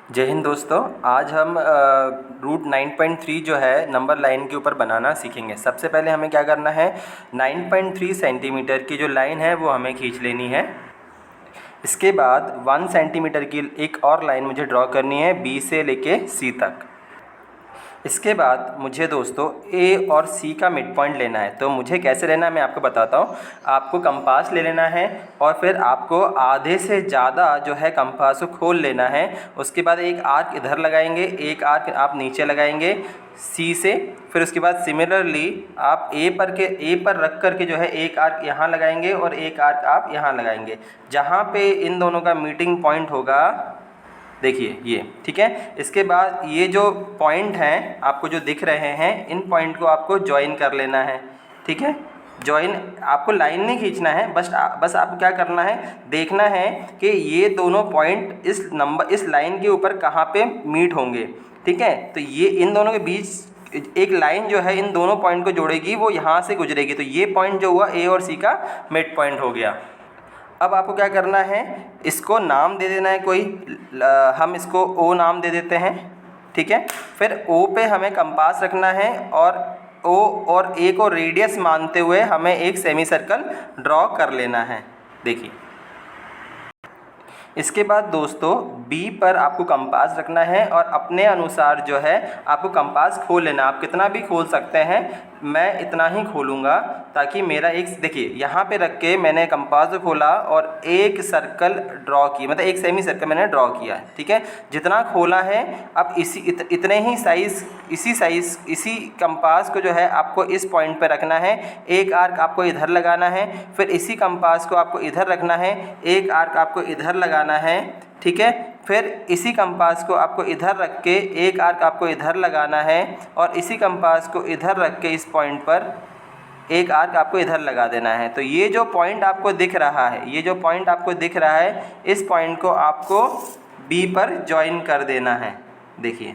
जय हिंद दोस्तों। आज हम रूट 9.3 जो है नंबर लाइन के ऊपर बनाना सीखेंगे। सबसे पहले हमें क्या करना है, 9.3 सेंटीमीटर की जो लाइन है वो हमें खींच लेनी है। इसके बाद 1 सेंटीमीटर की एक और लाइन मुझे ड्रॉ करनी है बी से लेके सी तक। इसके बाद मुझे दोस्तों ए और सी का मिड पॉइंट लेना है। तो मुझे कैसे लेना है मैं आपको बताता हूँ। आपको कंपास ले लेना है और फिर आपको आधे से ज़्यादा जो है कंपास को खोल लेना है। उसके बाद एक आर्क इधर लगाएंगे, एक आर्क आप नीचे लगाएंगे सी से। फिर उसके बाद सिमिलरली आप ए पर रख कर के जो है एक आर्क यहाँ लगाएंगे और एक आर्क आप यहाँ लगाएंगे। जहाँ पे इन दोनों का मीटिंग पॉइंट होगा, देखिए ये ठीक है। इसके बाद ये जो पॉइंट हैं आपको जो दिख रहे हैं, इन पॉइंट को आपको ज्वाइन कर लेना है। ठीक है, ज्वाइन आपको लाइन नहीं खींचना है, बस आपको क्या करना है, देखना है कि ये दोनों पॉइंट इस लाइन के ऊपर कहाँ पे मीट होंगे। ठीक है, तो ये इन दोनों के बीच एक लाइन जो है इन दोनों पॉइंट को जोड़ेगी, वो यहाँ से गुजरेगी। तो ये पॉइंट जो हुआ ए और सी का मिड पॉइंट हो गया। अब आपको क्या करना है, इसको नाम दे देना है कोई, हम इसको ओ नाम दे देते हैं। ठीक है, फिर ओ पे हमें कंपास रखना है और ओ और ए को रेडियस मानते हुए हमें एक सेमी सर्कल ड्रॉ कर लेना है। देखिए, इसके बाद दोस्तों बी पर आपको कंपास रखना है और अपने अनुसार जो है आपको कंपास खोल लेना। आप कितना भी खोल सकते हैं, मैं इतना ही खोलूँगा ताकि मेरा एक, देखिए यहाँ पे रख के मैंने कंपास खोला और एक सर्कल ड्रॉ किया, मतलब एक सेमी सर्कल मैंने ड्रॉ किया है। ठीक है, जितना खोला है अब इतने ही इसी कंपास को जो है आपको इस पॉइंट पर रखना है। एक आर्क आपको इधर लगाना है, फिर इसी कंपास को आपको इधर रखना है, एक आर्क आपको इधर लगाना है। ठीक है, फिर इसी कंपास को आपको इधर रख के एक आर्क आपको इधर लगाना है और इसी कंपास को इधर रख के इस पॉइंट पर एक आर्क आपको इधर लगा देना है। तो ये जो पॉइंट आपको दिख रहा है, इस पॉइंट को आपको बी पर ज्वाइन कर देना है। देखिए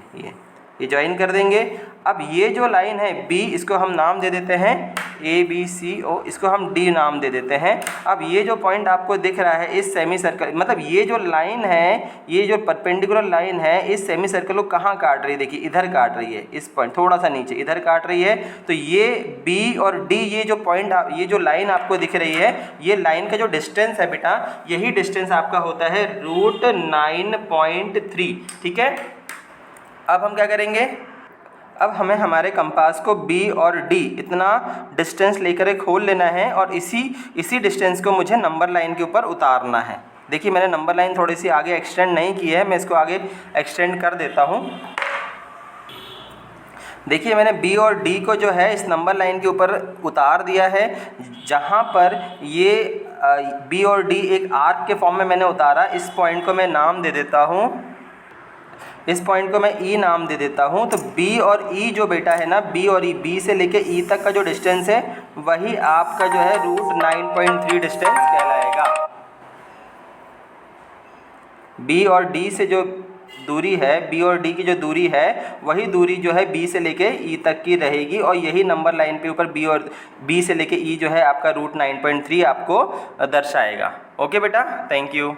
ये ज्वाइन कर देंगे। अब ये जो लाइन है बी, इसको हम नाम दे देते हैं ए बी सी ओ, इसको हम डी नाम दे देते हैं। अब ये जो पॉइंट आपको दिख रहा है इस सेमी सर्कल, मतलब ये जो लाइन है, ये जो परपेंडिकुलर लाइन है इस सेमी सर्कल को कहाँ काट रही है, देखिए इधर काट रही है। इस पॉइंट थोड़ा सा नीचे इधर काट रही है। तो ये बी और डी, ये जो पॉइंट ये जो लाइन आपको दिख रही है, ये लाइन का जो डिस्टेंस है बेटा, यही डिस्टेंस आपका होता है रूट 9.3। ठीक है, अब हम क्या करेंगे, अब हमें हमारे कंपास को B और D इतना डिस्टेंस लेकर खोल लेना है और इसी डिस्टेंस को मुझे नंबर लाइन के ऊपर उतारना है। देखिए मैंने नंबर लाइन थोड़ी सी आगे एक्सटेंड नहीं की है, मैं इसको आगे एक्सटेंड कर देता हूँ। देखिए मैंने B और D को जो है इस नंबर लाइन के ऊपर उतार दिया है। जहाँ पर ये B और D एक आर्क के फॉर्म में मैंने उतारा, इस पॉइंट को मैं नाम दे देता हूँ, इस पॉइंट को मैं E नाम दे देता हूँ। तो B और E जो बेटा है ना, B और E, B से लेके E तक का जो डिस्टेंस है वही आपका जो है रूट 9.3 डिस्टेंस कहलाएगा। B और D से जो दूरी है, B और D की जो दूरी है, वही दूरी जो है B से लेके E तक की रहेगी और यही नंबर लाइन पे ऊपर B से लेके E जो है आपका रूट 9.3 आपको दर्शाएगा। ओके बेटा, थैंक यू।